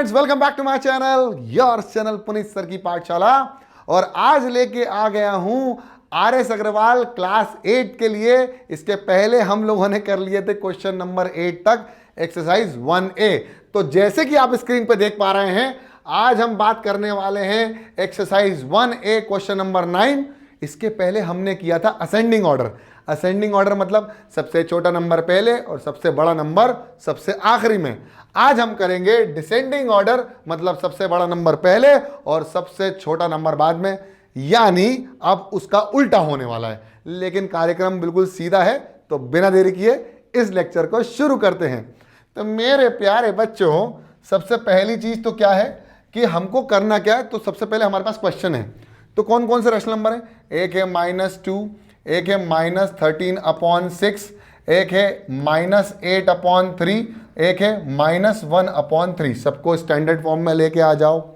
Friends, welcome back to my channel, your channel Puneet sir की पाठशाला। और आज लेके आ गया हूं RS अग्रवाल क्लास 8 के लिए। इसके पहले हम लोगों ने कर लिए थे क्वेश्चन नंबर 8 तक, एक्सरसाइज 1A। तो जैसे कि आप स्क्रीन पे देख पा रहे हैं, आज हम बात करने वाले हैं एक्सरसाइज 1A क्वेश्चन नंबर 9। इसके पहले हमने किया था असेंडिंग ऑर्डर। असेंडिंग ऑर्डर मतलब सबसे छोटा नंबर पहले और सबसे बड़ा नंबर सबसे आखिरी में। आज हम करेंगे डिसेंडिंग ऑर्डर, मतलब सबसे बड़ा नंबर पहले और सबसे छोटा नंबर बाद में, यानी अब उसका उल्टा होने वाला है। लेकिन कार्यक्रम बिल्कुल सीधा है, तो बिना देरी किए इस लेक्चर को शुरू करते हैं। तो मेरे प्यारे बच्चों, सबसे पहली चीज तो क्या है कि हमको करना क्या है। तो सबसे पहले हमारे पास क्वेश्चन है, तो कौन कौन से रेशनल नंबर है? एक है -2, एक है -13/6, एक है -8/3, एक है -1/3। सबको स्टैंडर्ड फॉर्म में लेके आ जाओ,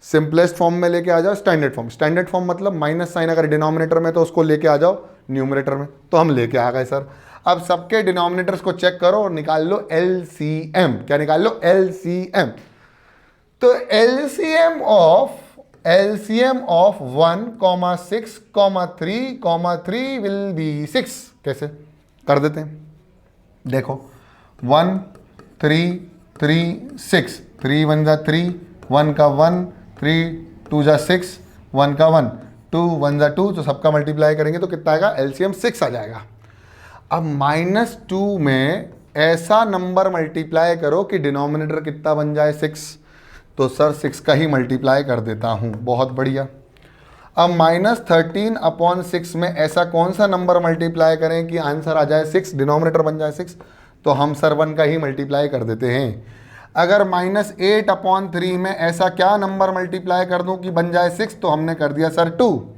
सिंपलेस्ट फॉर्म में लेके आ जाओ। स्टैंडर्ड फॉर्म, स्टैंडर्ड फॉर्म मतलब माइनस साइन अगर डिनोमिनेटर में तो उसको लेके आ जाओ न्यूमरेटर में। तो हम लेके आ गए सर। अब सबके डिनोमिनेटर्स को चेक करो और निकाल लो LCM। क्या निकाल लो? LCM। तो LCM ऑफ 1, 6, 3 विल बी 6। कैसे कर देते हैं? देखो 1, 3, 3, 6, 3 1 जा 3, 1 का 1, 3 2 जा 6, 1 का 1, 2 1 जा 2। तो सबका मल्टीप्लाई करेंगे तो कितना आएगा? LCM 6 आ जाएगा। अब -2 में ऐसा नंबर मल्टीप्लाई करो कि डिनोमिनेटर कितना बन जाए? 6। तो सर 6 का ही मल्टीप्लाई कर देता हूं। बहुत बढ़िया। अब -13/6 में ऐसा कौन सा नंबर मल्टीप्लाई करें कि आंसर आ जाए 6, डिनोमिनेटर बन जाए 6? तो हम सर 1 का ही मल्टीप्लाई कर देते हैं। अगर -8/3 में ऐसा क्या नंबर मल्टीप्लाई कर दूं कि बन जाए 6? तो हमने कर दिया सर 2।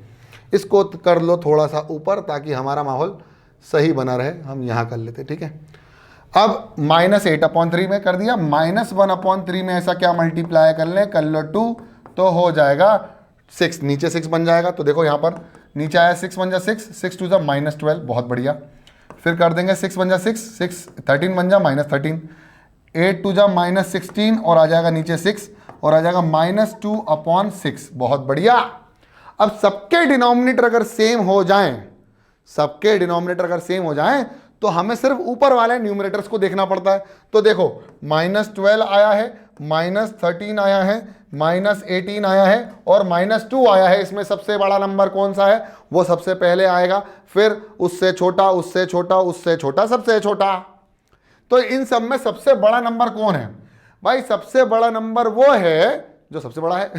इसको कर लो थोड़ा सा ऊपर ताकि हमारा माहौल सही बना रहे। हम यहाँ कर लेते, ठीक है। अब -8/3 में कर दिया, -1/3 में ऐसा क्या मल्टीप्लाई कर लें? कर लो 2, तो हो जाएगा 6। नीचे 6 बन जाएगा। तो देखो यहाँ पर नीचे आया 6 बन जा 6, 6 2 जा -12। बहुत बढ़िया। फिर कर देंगे 6 बन जा 6, 6 13 बन जा -13, 8 2 जा -16 और आ जाएगा नीचे 6 और आ जाएगा -2/6। बहुत बढ़िया। अब सबके डिनोमिनेटर अगर सेम हो जाएं, सबके डिनोमिनेटर अगर सेम हो जाएं तो हमें सिर्फ ऊपर वाले न्यूमरेटर्स को देखना पड़ता है। तो देखो -12 आया है, -13 आया है, -18 आया है और -2 आया है। इसमें सबसे बड़ा नंबर कौन सा है? वो सबसे पहले आएगा, फिर उससे छोटा, उससे छोटा, उससे छोटा, सबसे छोटा। तो इन सब में सबसे बड़ा नंबर कौन है? भाई सबसे बड़ा नंबर वो है जो सबसे बड़ा है।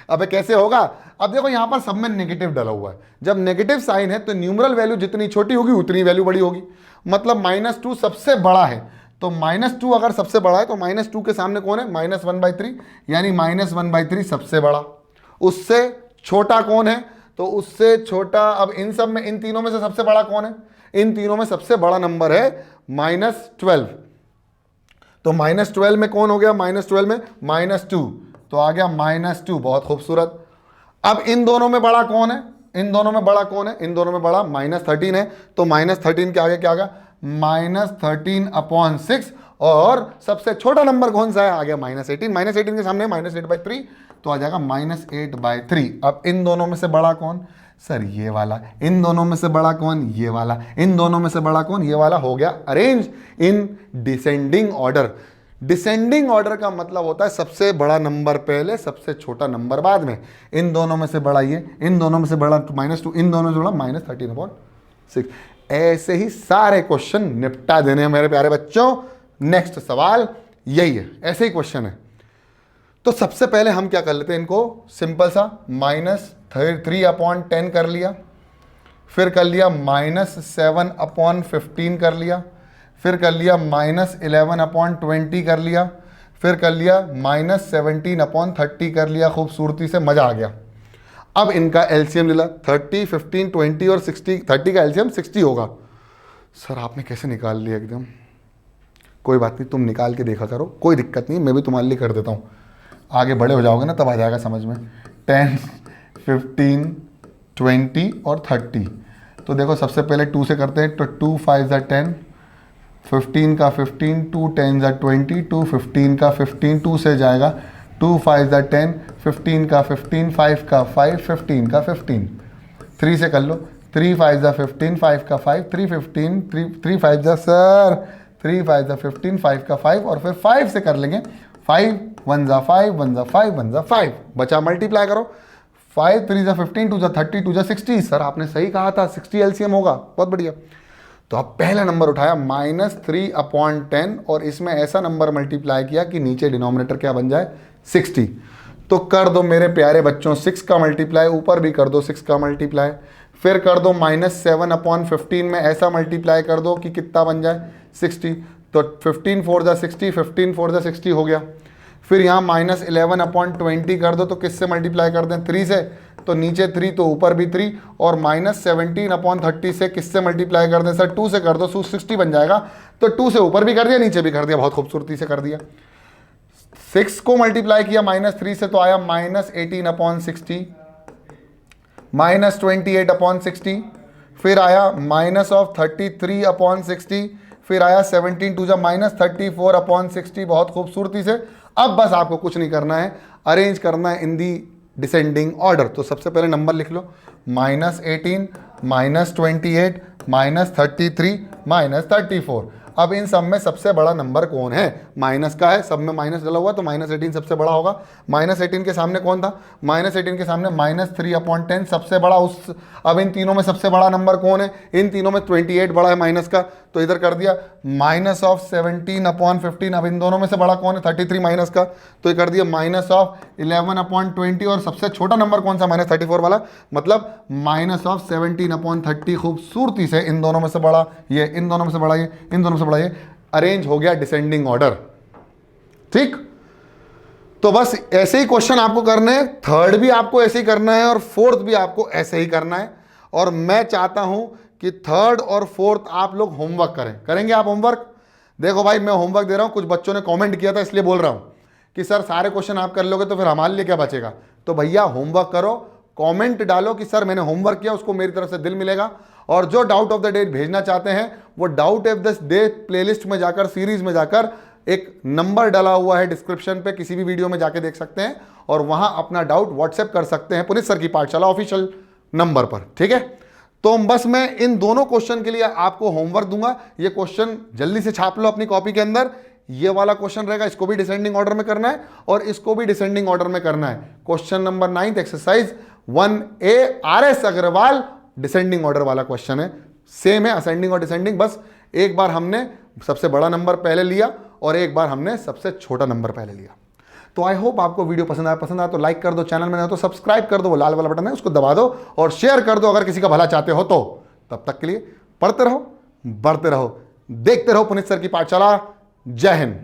अबे कैसे होगा? अब देखो यहां पर सब में नेगेटिव डला हुआ है। जब नेगेटिव साइन है तो न्यूमरल वैल्यू जितनी छोटी होगी उतनी वैल्यू बड़ी होगी। मतलब -2 सबसे बड़ा है, तो -2 अगर सबसे बड़ा है तो -2 के सामने कौन है? -1/3, यानी -1/3 सबसे बड़ा। उससे छोटा कौन है? तो उससे छोटा। अब इन सब में, इन तीनों में से सबसे बड़ा कौन है? इन तीनों में सबसे बड़ा नंबर है -12। तो -12 में कौन हो गया? -12 में -2, तो आ गया -2। बहुत खूबसूरत। अब इन दोनों में बड़ा कौन है? इन दोनों में बड़ा कौन है? इन दोनों में बड़ा -13 है। तो -13 के आगे क्या आ गया? -13/6। और सबसे छोटा नंबर कौन सा है? आ गया -18। -18 के सामने -8/3, तो आ जाएगा -8/3। अब इन दोनों में से बड़ा कौन? सर ये वाला। इन दोनों में से बड़ा कौन? ये वाला। इन दोनों में से बड़ा कौन? ये वाला। हो गया arrange in descending order. Descending order का मतलब होता है सबसे बड़ा नंबर पहले, सबसे छोटा नंबर बाद में। इन दोनों में से बड़ा ये, इन दोनों में से बड़ा -2, इन दोनों से बड़ा -13/6। ऐसे ही सारे क्वेश्चन निपटा देने हैं मेरे प्यारे बच्चों। नेक्स्ट सवाल यही है, ऐसे ही क्वेश्चन है। तो सबसे पहले हम क्या कर लेते हैं, इनको सिंपल सा -3/10 कर लिया, फिर कर लिया -7/15 कर लिया, फिर कर लिया -11/20 कर लिया, फिर कर लिया -17/30 कर लिया। खूबसूरती से मजा आ गया। अब इनका एलसीएम ले ला। 30, 15, 20 और 60। 30 का एलसीएम 60 होगा। सर आपने कैसे निकाल लिया एकदम? कोई बात नहीं, तुम निकाल के देखा करो, कोई दिक्कत नहीं, मैं भी तुम्हारे लिए कर देता हूँ। आगे बड़े हो जाओगे ना तब आ जाएगा समझ में। 10, 15, 20 और 30। तो देखो सबसे पहले 2 से करते हैं, तो 2 5 10, 15 का 15, 2 10 जा 20, 2 15 का 15, 2 से जाएगा 2 5 जा 10, 15 का 15, 5 का 5, 15 का 15, 3 से कर लो, 3 5 जा 15, 5 का 5, 3 15, 3 5 जा सर 3 5 जा 15, 5 का 5 और फिर 5 से कर लेंगे, 5 1 जा 5, 1 जा 5, 1 जा 5, बचा मल्टीप्लाई करो, 5 3 जा 15, 2 जा 30, 2 जा 60, सर आपने सही कहा था 60 एलसीएम होगा, बहुत बढ़िया। तो अब पहला नंबर उठाया -3/10 और इसमें ऐसा नंबर मल्टीप्लाई किया कि नीचे डिनोमिनेटर क्या बन जाए 60। तो कर दो मेरे प्यारे बच्चों 6 का मल्टीप्लाई, ऊपर भी कर दो 6 का मल्टीप्लाई, फिर कर दो -7/15 में ऐसा मल्टीप्लाई कर दो कि कितना बन जाए 60। तो 15 4 जा 60, 15 4 जा 60 हो गया। फिर यहाँ -11/20 कर दो, तो किससे मल्टीप्लाई कर दें 3 से, तो नीचे 3 तो ऊपर भी 3, और -17/30 से किससे मल्टीप्लाई कर दें सर 2 से कर दो, 60 बन जाएगा। तो 2 से ऊपर भी कर दिया नीचे भी कर दिया, बहुत खूबसूरती से कर दिया। 6 को मल्टीप्लाई किया -3 से तो आया -18/60, -28/60, फिर आया -33/60, फिर आया 17 2 जा -34/60, बहुत खूबसूरती से। अब बस आपको कुछ नहीं करना है, अरेंज करना है इन दी डिसेंडिंग ऑर्डर। तो सबसे पहले नंबर लिख लो, -18 -28 -33 -34। अब इन सब में सबसे बड़ा नंबर कौन है, माइनस का है, सब में माइनस डला हुआ, तो -18 सबसे बड़ा होगा। -18 के सामने कौन था, -18 के सामने -3/10 सबसे बड़ा। उस अब इन तीनों में सबसे बड़ा नंबर कौन है, इन तीनों में 28 बड़ा है माइनस का, तो इधर कर दिया -17/15। अब इन दोनों में से बड़ा कौन है 33 माइनस का, तो ये कर दिया -11/20। और सबसे छोटा नंबर कौन सा, -34 वाला, मतलब -17/30। खूबसूरती से इन दोनों में से बड़ा ये, इन दोनों में से बड़ा ये, इन दोनों से बड़ा ये, अरेंज हो गया डिसेंडिंग ऑर्डर। ठीक, तो बस ऐसे ही क्वेश्चन आपको करने हैं, थर्ड भी आपको ऐसे ही करना है और फोर्थ भी आपको ऐसे ही करना है। और मैं चाहता हूं कि थर्ड और फोर्थ आप लोग होमवर्क करें। करेंगे आप होमवर्क? देखो भाई मैं होमवर्क दे रहा हूं, कुछ बच्चों ने कमेंट किया था इसलिए बोल रहा हूं कि सर सारे क्वेश्चन आप कर लोगे तो फिर हमारे लिए क्या बचेगा। तो भैया होमवर्क करो, कमेंट डालो कि सर मैंने होमवर्क किया, उसको मेरी तरफ से दिल मिलेगा। और जो डाउट ऑफ द डे भेजना चाहते हैं वो doubt of the day playlist में जाकर, सीरीज में जाकर, एक नंबर डाला हुआ है डिस्क्रिप्शन पे, किसी भी वीडियो में जाके देख सकते हैं और वहां अपना डाउट व्हाट्सएप कर सकते हैं पुनीत सर की पाठशाला ऑफिशियल नंबर पर। ठीक है, तो बस मैं इन दोनों क्वेश्चन के लिए आपको होमवर्क दूंगा। ये क्वेश्चन जल्दी से छाप लो अपनी कॉपी के अंदर। ये वाला क्वेश्चन रहेगा, इसको भी डिसेंडिंग ऑर्डर में करना है और इसको भी डिसेंडिंग ऑर्डर में करना है। Question number 9 exercise 1A RS Agarwal descending order वाला क्वेश्चन है, सेम है असेंडिंग और डिसेंडिंग, बस एक बार हमने सबसे बड़ा नंबर पहले लिया और एक बार हमने सबसे छोटा नंबर पहले लिया। तो आई होप आपको वीडियो पसंद आया तो लाइक कर दो, चैनल में नहीं तो सब्सक्राइब कर दो, वो लाल वाला बटन है उसको दबा दो और शेयर कर दो अगर किसी का भला चाहते हो तो। तब तक के लिए पढ़ते रहो, बढ़ते रहो, देखते रहो पुनीत सर की पाठशाला। जय हिंद।